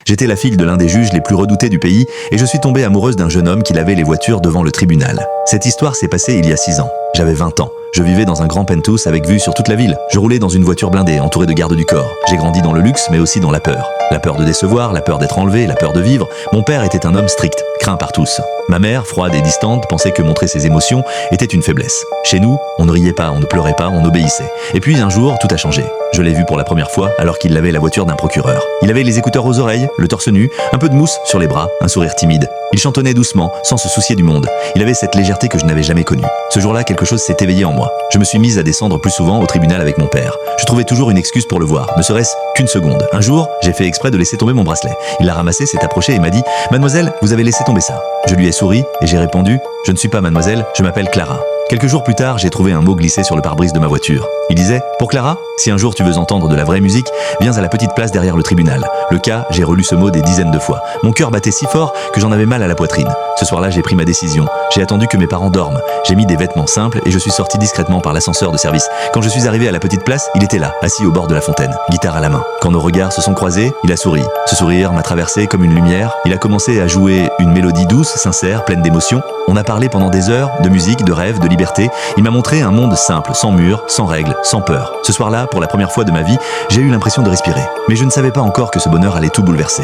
J'étais la fille de l'un des juges les plus redoutés du pays et je suis tombée amoureuse d'un jeune homme qui lavait les voitures devant le tribunal. Cette histoire s'est passée il y a 6 ans. J'avais 20 ans. Je vivais dans un grand penthouse avec vue sur toute la ville. Je roulais dans une voiture blindée, entourée de gardes du corps. J'ai grandi dans le luxe, mais aussi dans la peur. La peur de décevoir, la peur d'être enlevé, la peur de vivre. Mon père était un homme strict, craint par tous. Ma mère, froide et distante, pensait que montrer ses émotions était une faiblesse. Chez nous, on ne riait pas, on ne pleurait pas, on obéissait. Et puis un jour, tout a changé. Je l'ai vu pour la première fois alors qu'il lavait la voiture d'un procureur. Il avait les écouteurs aux oreilles, le torse nu, un peu de mousse sur les bras, un sourire timide. Il chantonnait doucement, sans se soucier du monde. Il avait cette légèreté que je n'avais jamais connue. Ce jour-là, quelque chose s'est éveillé en moi. Je me suis mise à descendre plus souvent au tribunal avec mon père. Je trouvais toujours une excuse pour le voir, ne serait-ce qu'une seconde. Un jour, j'ai fait exprès de laisser tomber mon bracelet. Il l'a ramassé, s'est approché et m'a dit « Mademoiselle, vous avez laissé tomber ça ». Je lui ai souri et j'ai répondu « Je ne suis pas mademoiselle, je m'appelle Clara ». Quelques jours plus tard, j'ai trouvé un mot glissé sur le pare-brise de ma voiture. Il disait « Pour Clara, si un jour tu veux entendre de la vraie musique, viens à la petite place derrière le tribunal ». Le cas, j'ai relu ce mot des dizaines de fois. Mon cœur battait si fort que j'en avais mal à la poitrine. Ce soir-là, j'ai pris ma décision. J'ai attendu que mes parents dorment. J'ai mis des vêtements simples et je suis sorti discrètement par l'ascenseur de service. Quand je suis arrivé à la petite place, il était là, assis au bord de la fontaine, guitare à la main. Quand nos regards se sont croisés, il a souri. Ce sourire m'a traversé comme une lumière. Il a commencé à jouer une mélodie douce, sincère, pleine d'émotion. On a parlé pendant des heures de musique, de rêve, de liberté. Il m'a montré un monde simple, sans murs, sans règles, sans peur. Ce soir-là, pour la première fois de ma vie, j'ai eu l'impression de respirer. Mais je ne savais pas encore que ce bonheur allait tout bouleverser.